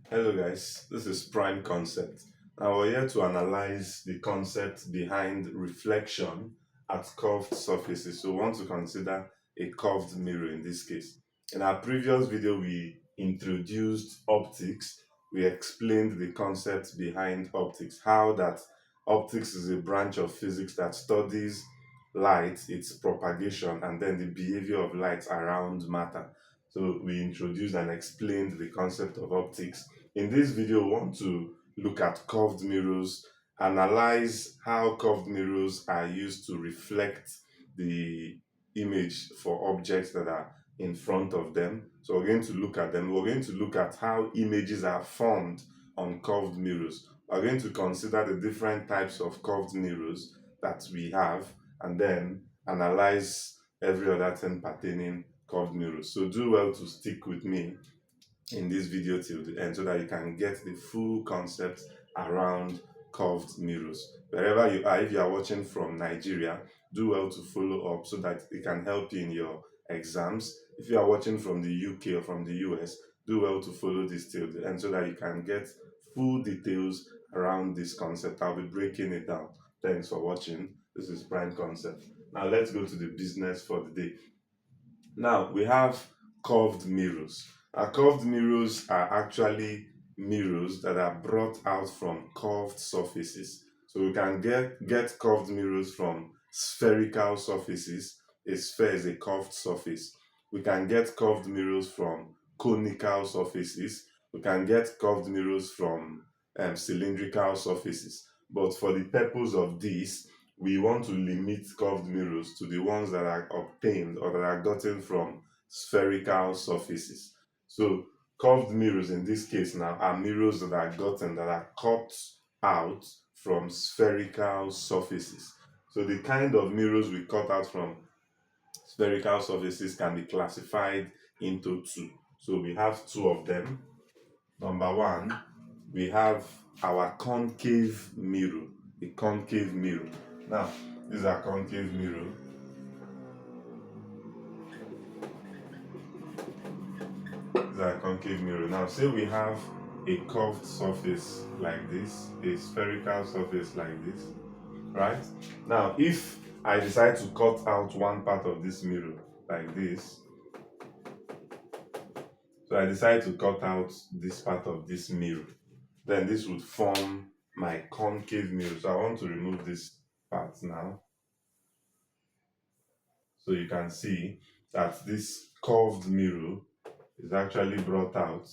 Hello guys, this is Prime Concept. Now we're here to analyze the concept behind reflection at curved surfaces. So we want to consider a curved mirror in this case. In our previous video, we introduced optics. We explained the concept behind optics, how that optics is a branch of physics that studies light, its propagation, and then the behavior of light around matter. So we introduced and explained the concept of optics. In this video, we want to look at curved mirrors, analyze how curved mirrors are used to reflect the image for objects that are in front of them. So we're going to look at them. We're going to look at how images are formed on curved mirrors. We're going to consider the different types of curved mirrors that we have and then analyze every other thing pertaining curved mirrors. So do well to stick with me in this video till the end so that you can get the full concept around curved mirrors. Wherever you are, if you are watching from Nigeria, do well to follow up so that it can help you in your exams. If you are watching from the UK or from the US, do well to follow this till the end so that you can get full details around this concept. I'll be breaking it down. Thanks for watching. This is Prime Concept. Now let's go to the business for the day. Now we have curved mirrors. Curved mirrors are actually mirrors that are brought out from curved surfaces. So we can get curved mirrors from spherical surfaces. A sphere is a curved surface. We can get curved mirrors from conical surfaces. We can get curved mirrors from cylindrical surfaces. But for the purpose of this, we want to limit curved mirrors to the ones that are obtained or that are gotten from spherical surfaces. So curved mirrors in this case now are mirrors that are gotten, that are cut out from spherical surfaces. So the kind of mirrors we cut out from spherical surfaces can be classified into two. So we have two of them. Number one, we have our concave mirror, a concave mirror. Now, this is our concave mirror. This is our concave mirror. Now, say we have a curved surface like this, a spherical surface like this, right? Now, if I decide to cut out one part of this mirror like this, so I decide to cut out this part of this mirror, then this would form my concave mirror. So I want to remove this part now. So you can see that this curved mirror is actually brought out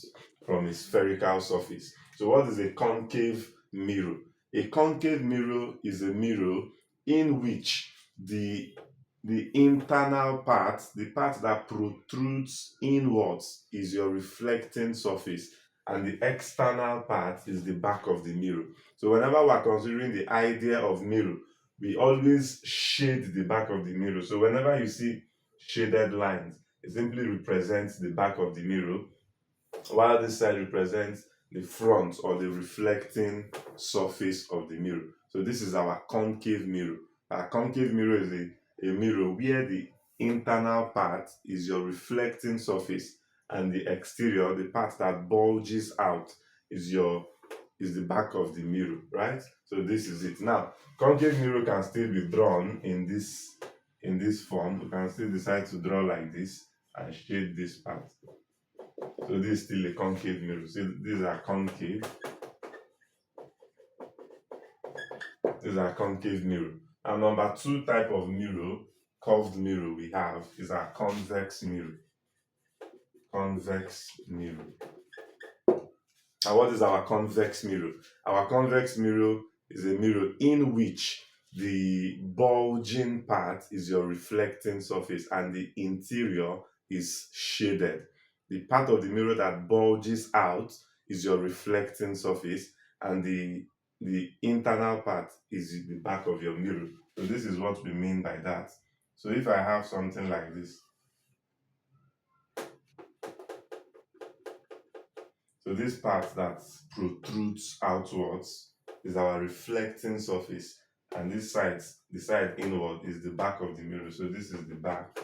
from a spherical surface. So what is a concave mirror? A concave mirror is a mirror in which the internal part, the part that protrudes inwards, is your reflecting surface, and the external part is the back of the mirror. So whenever we're considering the idea of mirror, we always shade the back of the mirror. So whenever you see shaded lines, it simply represents the back of the mirror, while this side represents the front or the reflecting surface of the mirror. So this is our concave mirror. Our concave mirror is a mirror where the internal part is your reflecting surface, and the exterior, the part that bulges out, is the back of the mirror, right? So this is it. Now, concave mirror can still be drawn in this form. You can still decide to draw like this and shade this part. So this is still a concave mirror. See, these are concave. These are concave mirror. And number two type of mirror, curved mirror we have, is our convex mirror. Convex mirror. And what is our convex mirror? Our convex mirror is a mirror in which the bulging part is your reflecting surface and the interior is shaded. The part of the mirror that bulges out is your reflecting surface, and the internal part is the back of your mirror. So this is what we mean by that. So if I have something like this, so this part that protrudes outwards is our reflecting surface, and this side, the side inward, is the back of the mirror. So this is the back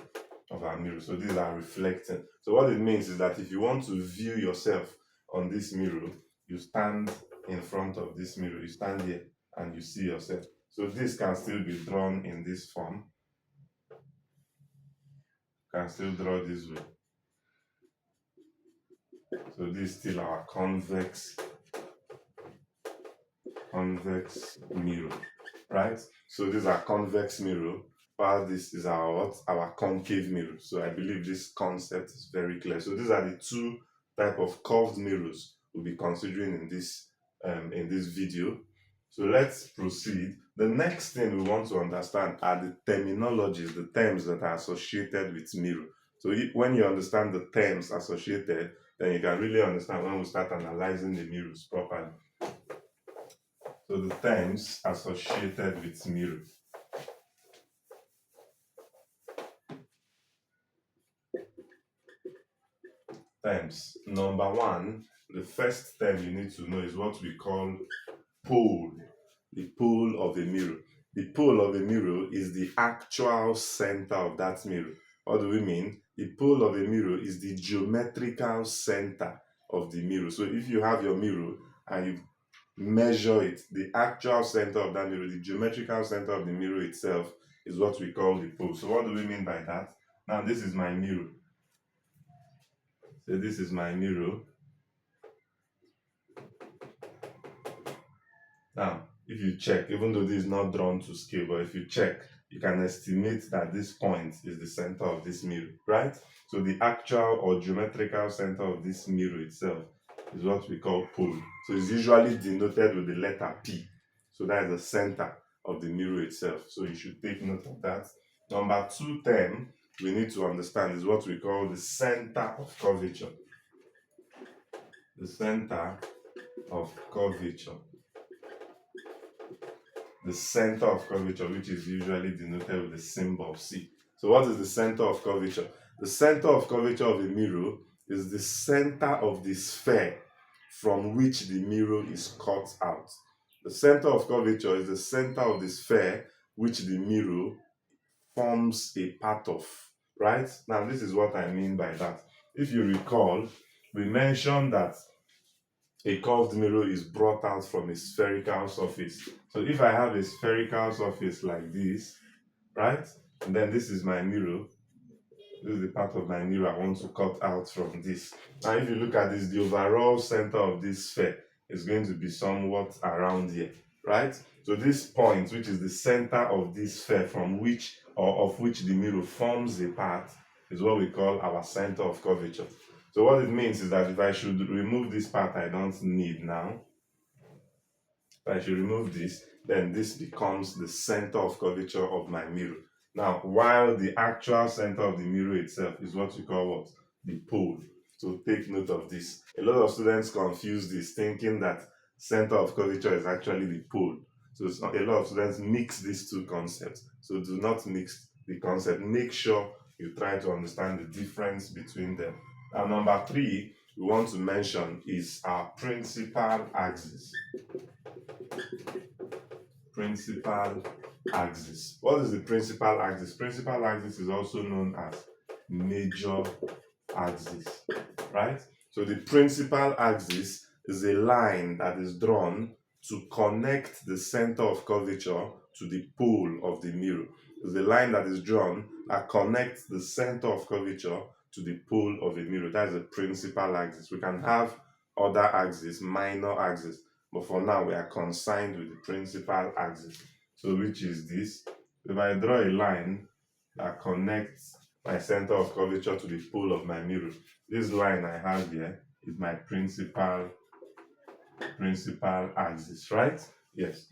of our mirror. So these are reflecting. So what it means is that if you want to view yourself on this mirror, you stand in front of this mirror, you stand here and you see yourself. So this can still be drawn in this form. Can still draw this way. So this is still our convex mirror, right? So these are convex mirror, while this is our what? Our concave mirror. So I believe this concept is very clear. So these are the two type of curved mirrors we'll be considering in this video. So let's proceed. The next thing we want to understand are the terminologies, the terms that are associated with mirror. So when you understand the terms associated, then you can really understand when we start analyzing the mirrors properly. So the terms associated with mirror. Terms. Number one, the first term you need to know is what we call pole. The pole of a mirror. The pole of a mirror is the actual center of that mirror. What do we mean? The pole of a mirror is the geometrical center of the mirror. So if you have your mirror and you measure it, the actual center of that mirror, the geometrical center of the mirror itself is what we call the pole. So what do we mean by that? Now this is my mirror. So this is my mirror. Now, if you check, even though this is not drawn to scale, but if you check, you can estimate that this point is the center of this mirror, right? So the actual or geometrical center of this mirror itself is what we call pole. So it's usually denoted with the letter P. So that is the center of the mirror itself. So you should take note of that. Number two term we need to understand is what we call the center of curvature. The center of curvature. The center of curvature, which is usually denoted with the symbol C. So what is the center of curvature? The center of curvature of a mirror is the center of the sphere from which the mirror is cut out. The center of curvature is the center of the sphere which the mirror forms a part of, right? Now, this is what I mean by that. If you recall, we mentioned that a curved mirror is brought out from a spherical surface. So if I have a spherical surface like this, right? And then this is my mirror. This is the part of my mirror I want to cut out from this. Now, if you look at this, the overall center of this sphere is going to be somewhat around here, right? So this point, which is the center of this sphere from which or of which the mirror forms a part, is what we call our center of curvature. So what it means is that if I should remove this part I don't need now, if I should remove this, then this becomes the center of curvature of my mirror. Now, while the actual center of the mirror itself is what we call what? The pole. So take note of this. A lot of students confuse this, thinking that center of curvature is actually the pole. So a lot of students mix these two concepts. So do not mix the concept. Make sure you try to understand the difference between them. Now, number three we want to mention is our principal axis. Principal axis. What is the principal axis? Principal axis is also known as major axis, right? So the principal axis is a line that is drawn to connect the center of curvature to the pole of the mirror. It's a line that is drawn that connects the center of curvature to the pole of a mirror. That is the principal axis. We can have other axes, minor axes, but for now we are consigned with the principal axis. So which is this? If I draw a line that connects my center of curvature to the pole of my mirror, this line I have here is my principal axis, right? Yes.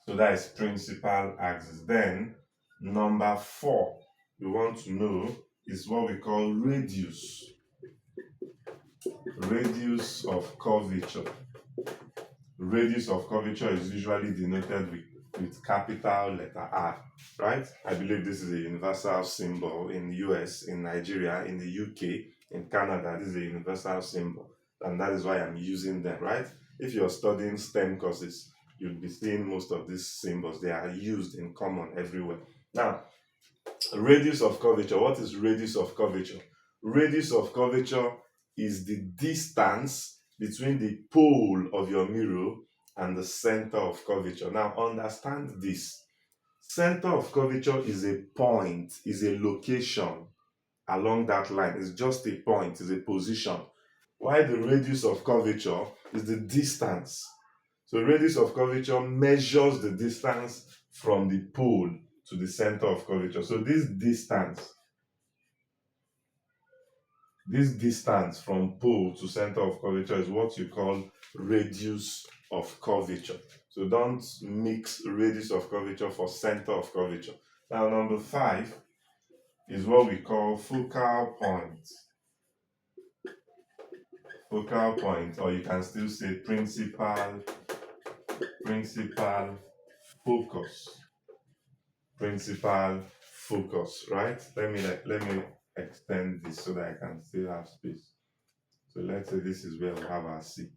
So that is principal axis. Then number four we want to know is what we call radius. Radius of curvature. Radius of curvature is usually denoted with capital letter R, right? I believe this is a universal symbol in the US, in Nigeria, in the UK, in Canada. This is a universal symbol, and that is why I'm using them, right? If you're studying STEM courses, you'll be seeing most of these symbols. They are used in common everywhere. Now, radius of curvature. What is radius of curvature? Radius of curvature is the distance between the pole of your mirror and the center of curvature. Now understand this. Center of curvature is a point, is a location along that line. It's just a point, it's a position. While the radius of curvature is the distance. So radius of curvature measures the distance from the pole to the center of curvature. So this distance from pole to center of curvature is what you call radius of curvature. So don't mix radius of curvature for center of curvature. Now number 5 is what we call focal point. Focal point, or you can still say principal focus. Principal focus, right? Let me extend this so that I can still have space. So let's say this is where we have our C.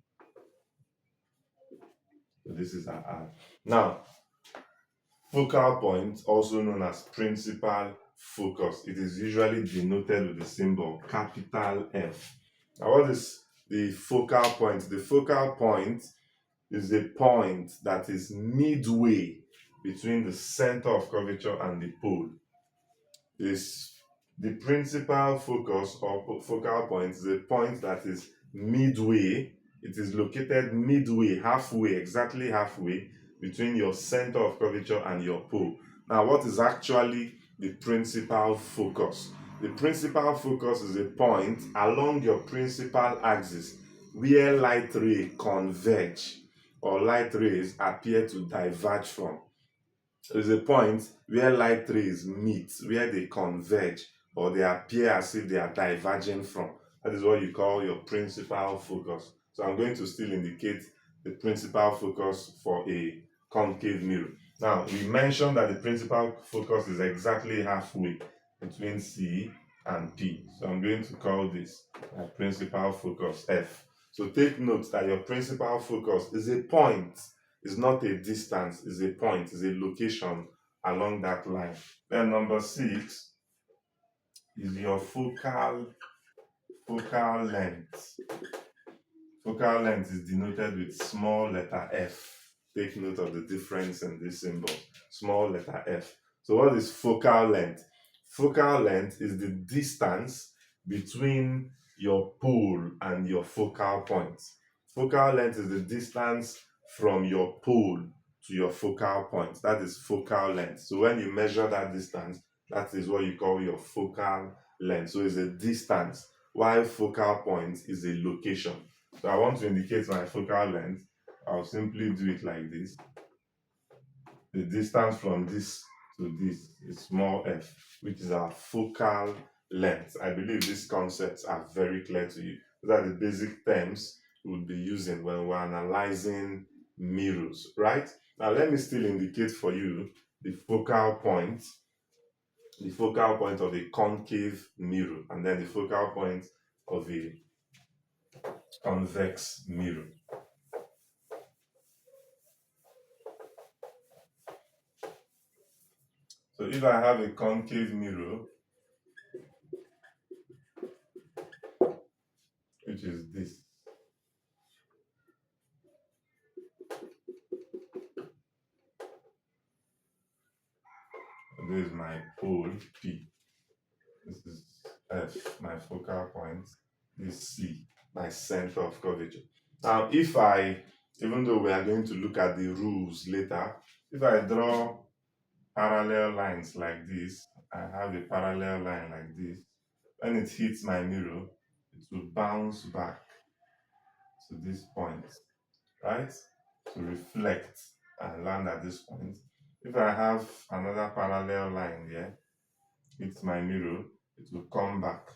So this is our R. Now, focal point, also known as principal focus, it is usually denoted with the symbol capital F. Now, what is the focal point? The focal point is a point that is midway between the center of curvature and the pole. Is the principal focus or focal point is a point that is midway. It is located midway, halfway, exactly halfway between your center of curvature and your pole. Now, what is actually the principal focus? The principal focus is a point along your principal axis where light rays converge or light rays appear to diverge from. There is a point where light rays meet, where they converge, or they appear as if they are diverging from. That is what you call your principal focus. So I'm going to still indicate the principal focus for a concave mirror. Now, we mentioned that the principal focus is exactly halfway between C and P. So I'm going to call this my principal focus F. So take note that your principal focus is a point. It's not a distance, it's a point, it's a location along that line. Then number 6 is your focal length. Focal length is denoted with small letter F. Take note of the difference in this symbol, small letter F. So what is focal length? Focal length is the distance between your pole and your focal point. Focal length is the distance from your pole to your focal point. That is focal length. So when you measure that distance, that is what you call your focal length. So it's a distance, while focal point is a location. So I want to indicate my focal length. I'll simply do it like this. The distance from this to this is small f, which is our focal length. I believe these concepts are very clear to you. Those are the basic terms we'll be using when we're analyzing mirrors, right? Now let me still indicate for you the focal point of a concave mirror, and then the focal point of a convex mirror. So if I have a concave mirror, which is this, this is my pole P, this is F, my focal point, this C, my center of curvature. Now if even though we are going to look at the rules later, if I draw parallel lines like this, I have a parallel line like this, when it hits my mirror, it will bounce back to this point, right? To reflect and land at this point. If I have another parallel line here, hits my mirror, it will come back.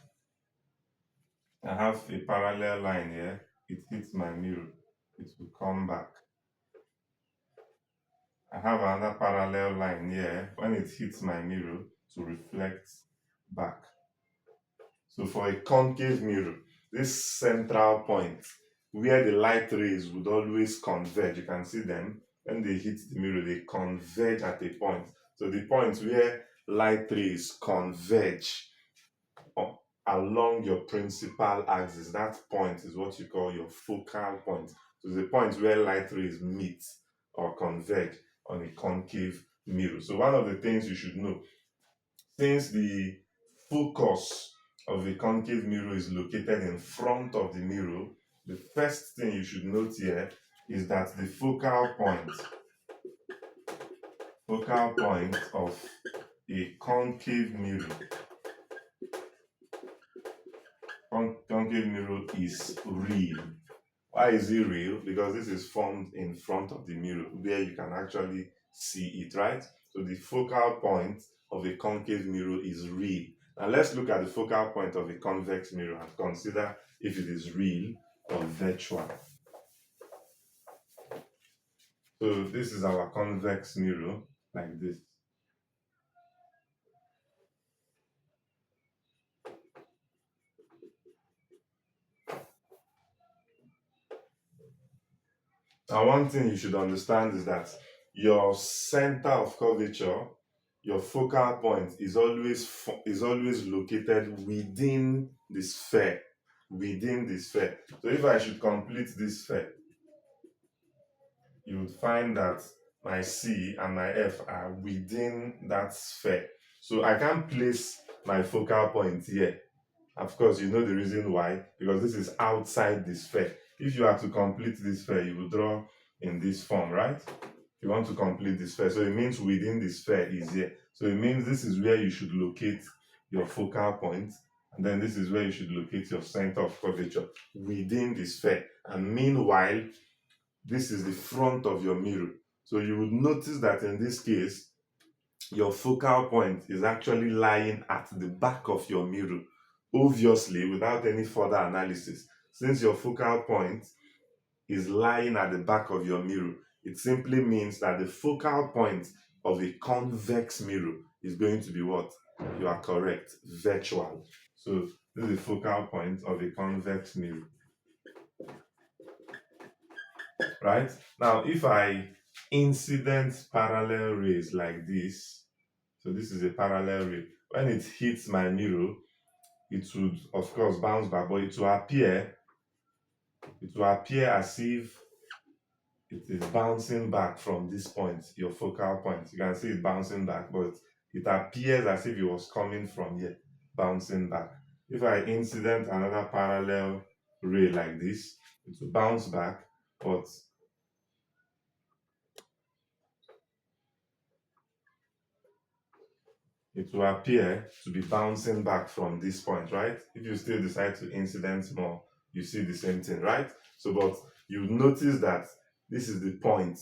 I have a parallel line here, it hits my mirror, it will come back. I have another parallel line here, when it hits my mirror, to reflect back. So for a concave mirror, this central point where the light rays would always converge, you can see them when they hit the mirror, they converge at a point. So the point where light rays converge along your principal axis. That point is what you call your focal point. So the point where light rays meet or converge on a concave mirror. So one of the things you should know, since the focus of a concave mirror is located in front of the mirror, the first thing you should note here is that the focal point of a concave mirror is real. Why is it real? Because this is formed in front of the mirror where you can actually see it, right? So the focal point of a concave mirror is real. Now let's look at the focal point of a convex mirror and consider if it is real or virtual. So this is our convex mirror, like this. Now one thing you should understand is that your center of curvature, your focal point, is always located within the sphere. Within the sphere. So if I should complete this sphere, you would find that my C and my F are within that sphere. So I can't place my focal point here. Of course, you know the reason why, because this is outside the sphere. If you are to complete this sphere, you will draw in this form, right? You want to complete the sphere. So it means within the sphere is here. So it means this is where you should locate your focal point. And then this is where you should locate your center of curvature within the sphere. And meanwhile, this is the front of your mirror. So you would notice that in this case, your focal point is actually lying at the back of your mirror. Obviously, without any further analysis, since your focal point is lying at the back of your mirror, it simply means that the focal point of a convex mirror is going to be what? You are correct, virtual. So this is the focal point of a convex mirror. Right? Now, if I incident parallel rays like this, so this is a parallel ray, when it hits my mirror, it would, of course, bounce back, but it will appear as if it is bouncing back from this point, your focal point. You can see it bouncing back, but it appears as if it was coming from here, bouncing back. If I incident another parallel ray like this, it will bounce back, but it will appear to be bouncing back from this point, right? If you still decide to incident more, you see the same thing, right? So, but you notice that this is the point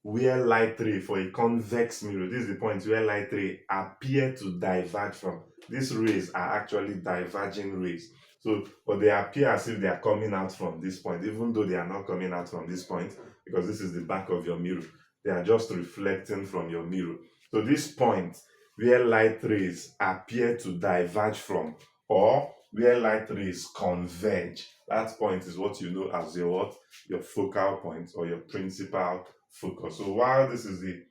where light ray for a convex mirror, this is the point where light ray appear to diverge from. These rays are actually diverging rays. So, but they appear as if they are coming out from this point, even though they are not coming out from this point, because this is the back of your mirror. They are just reflecting from your mirror. So this point where light rays appear to diverge from, or where light rays converge, that point is what you know as your what? Your focal point or your principal focus. So while this is the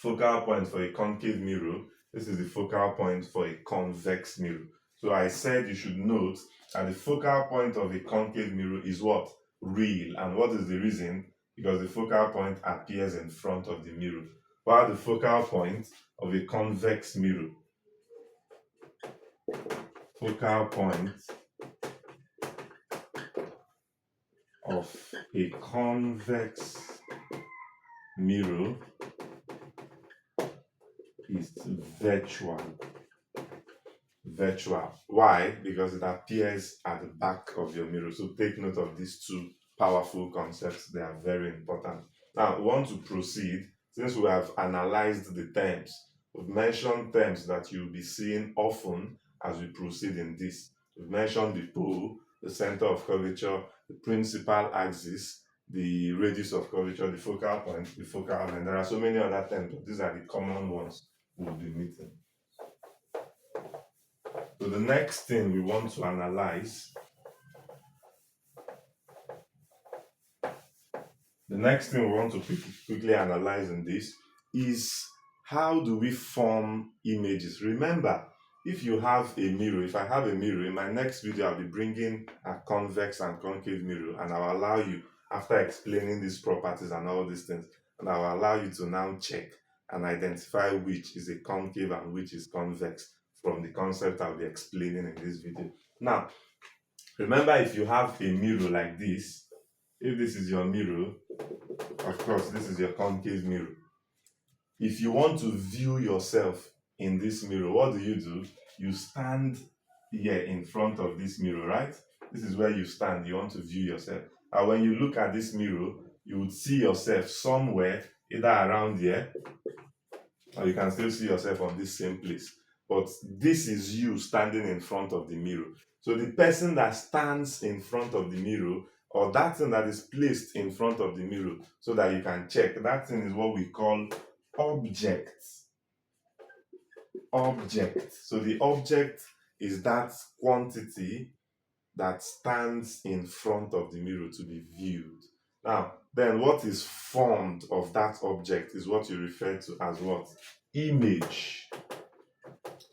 focal point for a concave mirror, this is the focal point for a convex mirror. So I said you should note that the focal point of a concave mirror is what? Real. And what is the reason? Because the focal point appears in front of the mirror, while the focal point of a convex mirror, focal point of a convex mirror is virtual. Virtual. Why? Because it appears at the back of your mirror. So take note of these two powerful concepts. They are very important. Now, we want to proceed. Since we have analyzed the terms, we've mentioned terms that you'll be seeing often as we proceed in this. We've mentioned the pole, the center of curvature, the principal axis, the radius of curvature, the focal point, the focal line. There are so many other terms, but these are the common ones we'll be meeting. So the next thing we want to analyze, quickly analyze in this is how do we form images? Remember, if you have a mirror, if I have a mirror, in my next video, I'll be bringing a convex and concave mirror, and I'll allow you, after explaining these properties and all these things, and I'll allow you to now check and identify which is a concave and which is convex from the concept I'll be explaining in this video. Now, remember, if you have a mirror like this, if this is your mirror, of course, this is your concave mirror. If you want to view yourself in this mirror, what do? You stand here in front of this mirror, right? This is where you stand. You want to view yourself. And when you look at this mirror, you would see yourself somewhere, either around here, or you can still see yourself on this same place. But this is you standing in front of the mirror. So the person that stands in front of the mirror, or that thing that is placed in front of the mirror so that you can check, that thing is what we call object. So the object is that quantity that stands in front of the mirror to be viewed. Now, then what is formed of that object is what you refer to as what? Image.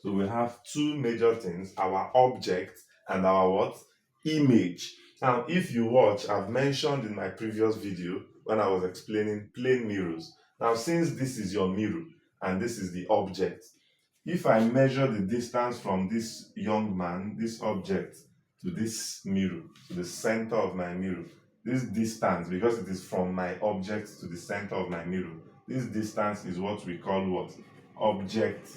So we have two major things, our object and our what? Image. Now, if you watch, I've mentioned in my previous video when I was explaining plane mirrors. Now, since this is your mirror and this is the object, if I measure the distance from this young man, this object, to this mirror, to the center of my mirror, this distance, because it is from my object to the center of my mirror, this distance is what we call what? Object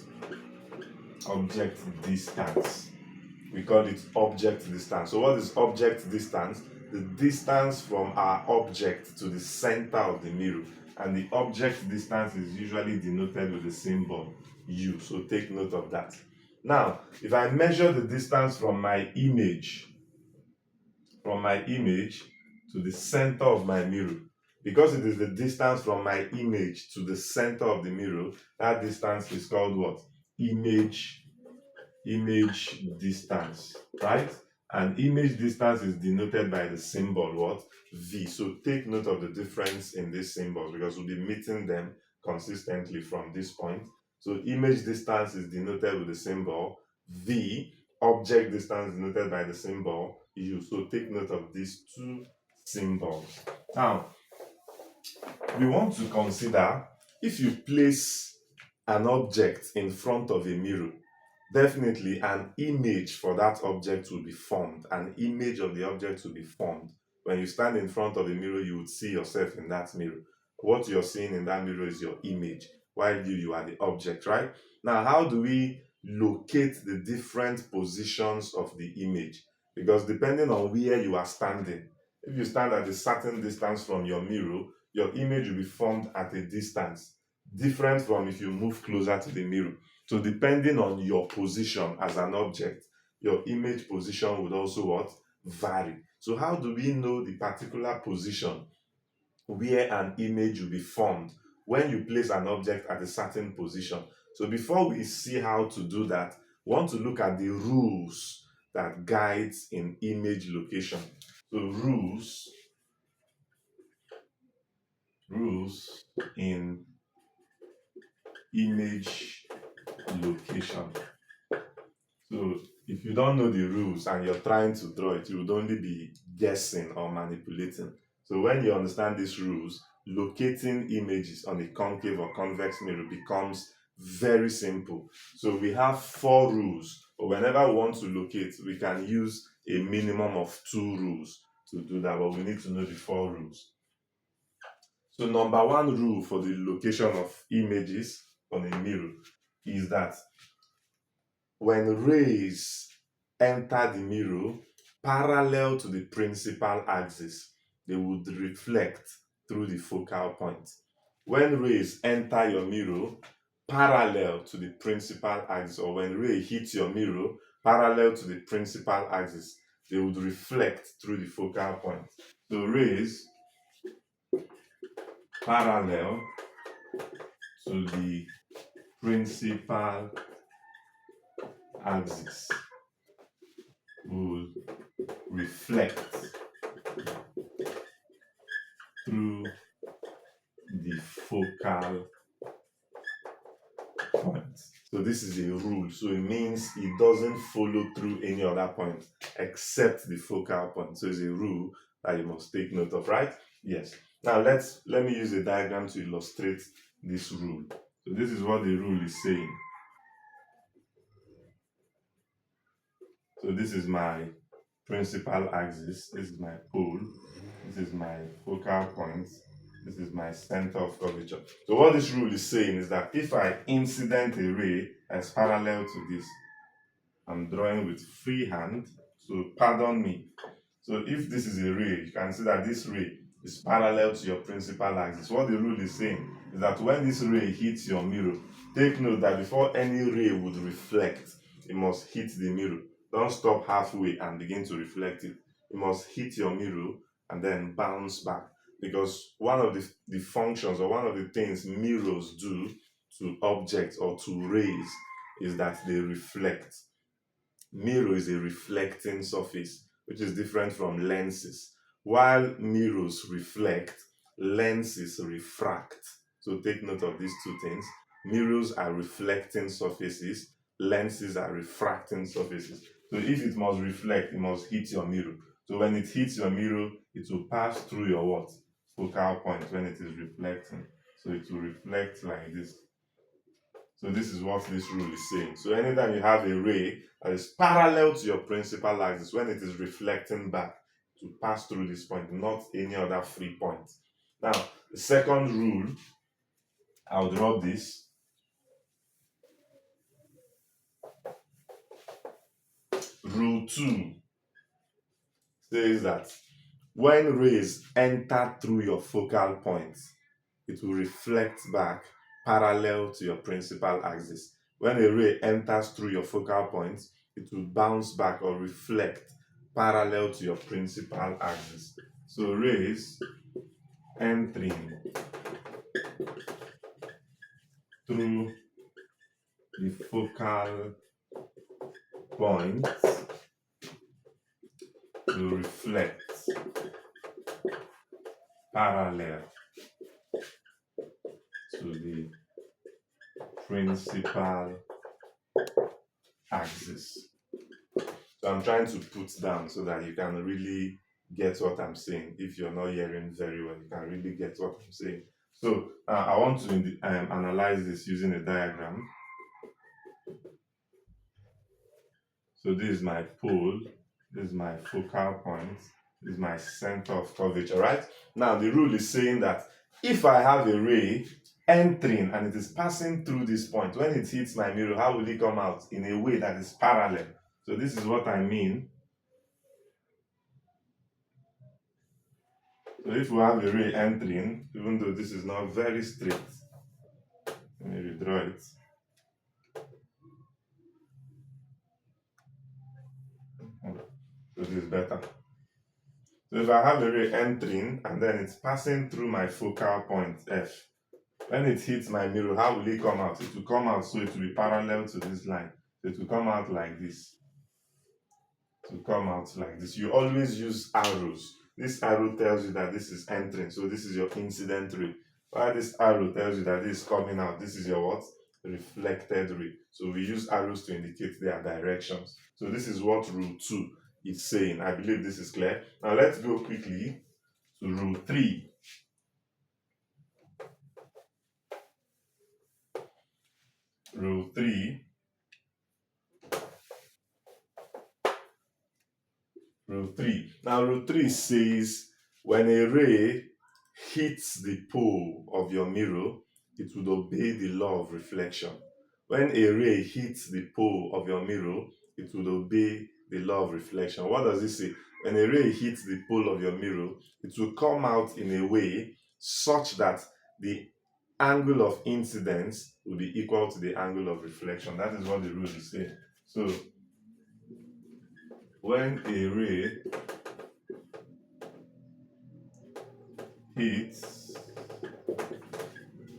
distance. We call it object distance. So what is object distance? The distance from our object to the center of the mirror. And the object distance is usually denoted with the symbol U. So take note of that. Now, if I measure the distance from my image to the center of my mirror, because it is the distance from my image to the center of the mirror, that distance is called what? Image distance, right? And image distance is denoted by the symbol what? V. So take note of the difference in these symbols, because we'll be meeting them consistently from this point. So image distance is denoted with the symbol V. Object distance denoted by the symbol U. So take note of these two symbols. Now, we want to consider, if you place an object in front of a mirror, definitely an image for that object will be formed. An image of the object will be formed. When you stand in front of a mirror, you would see yourself in that mirror. What you're seeing in that mirror is your image, while you are the object, right? Now, how do we locate the different positions of the image? Because depending on where you are standing, if you stand at a certain distance from your mirror, your image will be formed at a distance different from if you move closer to the mirror. So depending on your position as an object, your image position would also what? Vary. So how do we know the particular position where an image will be formed when you place an object at a certain position? So before we see how to do that, we want to look at the rules that guides in image location. So rules in image location. So if you don't know the rules and you're trying to draw it, you would only be guessing or manipulating. So when you understand these rules, locating images on a concave or convex mirror becomes very simple. So we have 4 rules, but whenever we want to locate, we can use a minimum of 2 rules to do that, but we need to know the 4 rules. So number 1 rule for the location of images on a mirror is that when rays enter the mirror parallel to the principal axis, they would reflect through the focal point. When rays enter your mirror parallel to the principal axis, or when ray hits your mirror parallel to the principal axis, they would reflect through the focal point. So rays parallel to the principal axis will reflect through the focal point. So this this is a rule, so it means it doesn't follow through any other point except the focal point. So it's a rule that you must take note of, right? Yes. Now let me use a diagram to illustrate this rule. So this is what the rule is saying. So this is my principal axis, this is my pole, this is my focal point, this is my center of curvature. So what this rule is saying is that if I incident a ray as parallel to this, I'm drawing with free hand, so pardon me. So if this is a ray, you can see that this ray is parallel to your principal axis. What the rule is saying is that when this ray hits your mirror, take note that before any ray would reflect, it must hit the mirror. Don't stop halfway and begin to reflect it. It must hit your mirror and then bounce back. Because one of the functions or one of the things mirrors do to objects or to rays is that they reflect. Mirror is a reflecting surface, which is different from lenses. While mirrors reflect, lenses refract. So take note of these two things. Mirrors are reflecting surfaces, lenses are refracting surfaces. So if it must reflect, it must hit your mirror. So when it hits your mirror, it will pass through your what? Focal point when it is reflecting. So it will reflect like this. So this is what this rule is saying. So anytime you have a ray that is parallel to your principal axis, when it is reflecting back, to pass through this point, not any other free point. Now, the second rule, I'll draw this. Rule 2 says that when rays enter through your focal point, it will reflect back parallel to your principal axis. When a ray enters through your focal point, it will bounce back or reflect parallel to your principal axis. So rays entering through the focal point will reflect parallel to the principal axis. So I'm trying to put down so that you can really get what I'm saying. If you're not hearing very well, you can really get what I'm saying. So I want to analyze this using a diagram. So this is my pole, this is my focal point, this is my center of curvature, right? Now the rule is saying that if I have a ray entering and it is passing through this point, when it hits my mirror, how will it come out? In a way that is parallel. So this is what I mean. So if we have a ray entering, even though this is not very straight, let me redraw it. So this is better. So if I have a ray entering and then it's passing through my focal point F, when it hits my mirror, how will it come out? It will come out so it will be parallel to this line. So it will come out like this. It will come out like this. You always use arrows. This arrow tells you that this is entering. So this is your incident ray. While this arrow tells you that this is coming out, this is your what? Reflected ray. So we use arrows to indicate their directions. So this is what rule 2 is saying. I believe this is clear. Now let's go quickly to rule 3. Rule 3. Rule 3. Now rule 3 says when a ray hits the pole of your mirror, it would obey the law of reflection. When a ray hits the pole of your mirror, it would obey the law of reflection. What does it say? When a ray hits the pole of your mirror, it will come out in a way such that the angle of incidence will be equal to the angle of reflection. That is what the rule is saying. So when a ray hits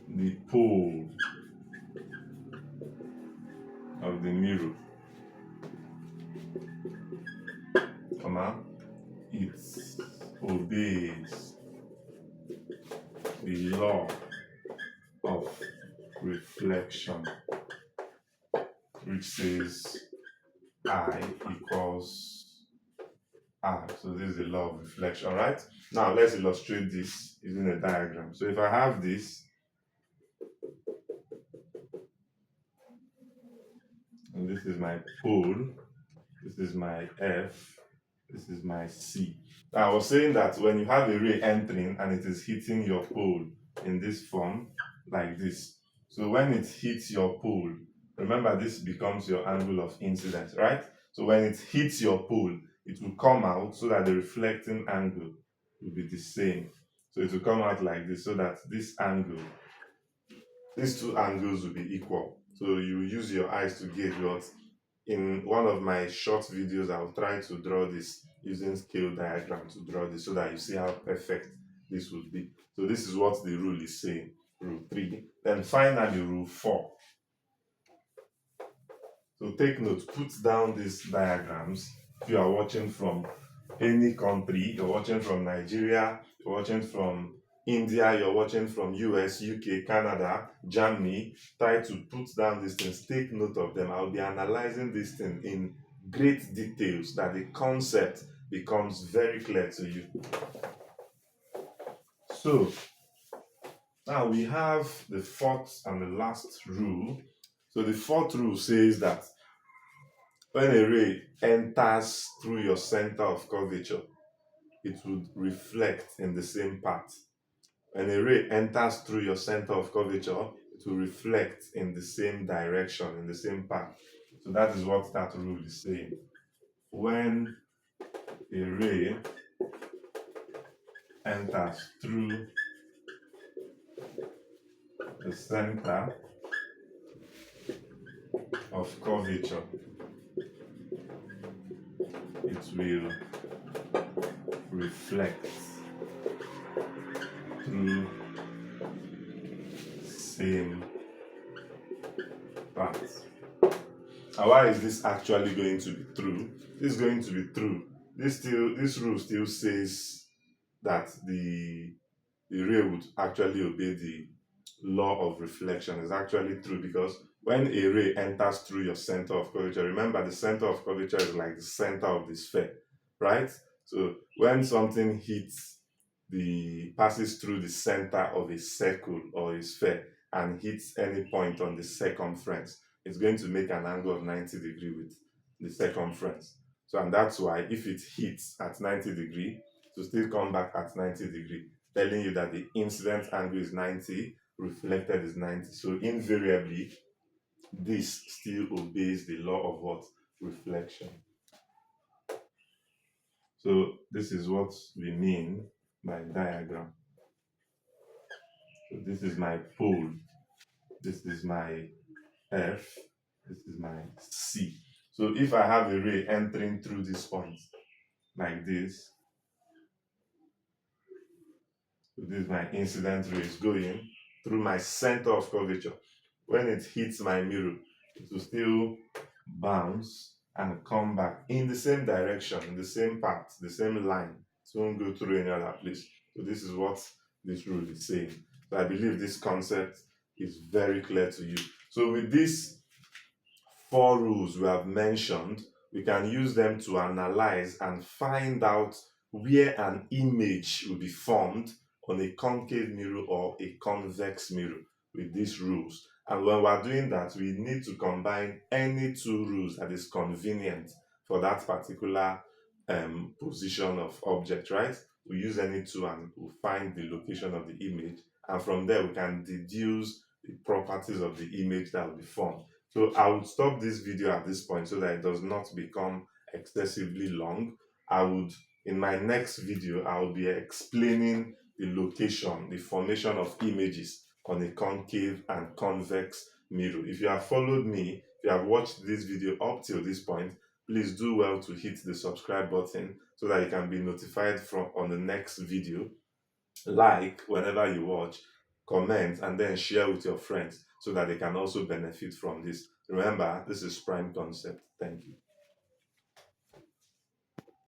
the pole of the mirror, it obeys the law of reflection. which says I equals R. So this is the law of reflection, right? Now let's illustrate this using a diagram. So if I have this, and this is my pole, this is my F, this is my C. Now I was saying that when you have a ray entering and it is hitting your pole in this form, like this. So when it hits your pole, remember this becomes your angle of incidence, right? So when it hits your pole, it will come out so that the reflecting angle will be the same. So it will come out like this so that this angle, these two angles will be equal. So you use your eyes to gauge what. In one of my short videos, I'll try to draw this using scale diagram to draw this so that you see how perfect this would be. So this is what the rule is saying, rule 3. Then finally, rule 4. So take note, put down these diagrams. If you are watching from any country, you're watching from Nigeria, you're watching from India, you're watching from US, UK, Canada, Germany, try to put down these things, take note of them. I'll be analyzing this thing in great details that the concept becomes very clear to you. So now we have the fourth and the last rule. So the fourth rule says that when a ray enters through your center of curvature, it would reflect in the same path. When a ray enters through your center of curvature, it will reflect in the same direction, in the same path. So that is what that rule is saying. When a ray enters through the center of curvature, it will reflect through same path. And why is this actually going to be true? This is going to be true. This rule still says that the ray would actually obey the law of reflection. Is actually true because when a ray enters through your center of curvature, remember the center of curvature is like the center of the sphere, right? So when something passes through the center of a circle or a sphere and hits any point on the circumference, it's going to make an angle of 90 degrees with the circumference. So, and that's why if it hits at 90 degrees, to still come back at 90 degrees, telling you that the incident angle is 90, reflected is 90. So invariably, this still obeys the law of what? Reflection. So this is what we mean by diagram. So this is my pole, this is my F, this is my C. So if I have a ray entering through this point, like this, so this is my incident rays going through my center of curvature. When it hits my mirror, it will still bounce and come back in the same direction, in the same path, the same line. It won't go through any other place. So this is what this rule is saying. So I believe this concept is very clear to you. So with these 4 rules we have mentioned, we can use them to analyze and find out where an image will be formed on a concave mirror or a convex mirror with these rules. And when we're doing that, we need to combine any 2 rules that is convenient for that particular position of object, right? We use any 2 and we'll find the location of the image. And from there, we can deduce the properties of the image that will be formed. So I would stop this video at this point so that it does not become excessively long. In my next video, I will be explaining the location, the formation of images on a concave and convex mirror. If you have followed me, if you have watched this video up till this point, please do well to hit the subscribe button so that you can be notified on the next video. Like whenever you watch, comment, and then share with your friends so that they can also benefit from this. Remember, this is Prime Concept. Thank you.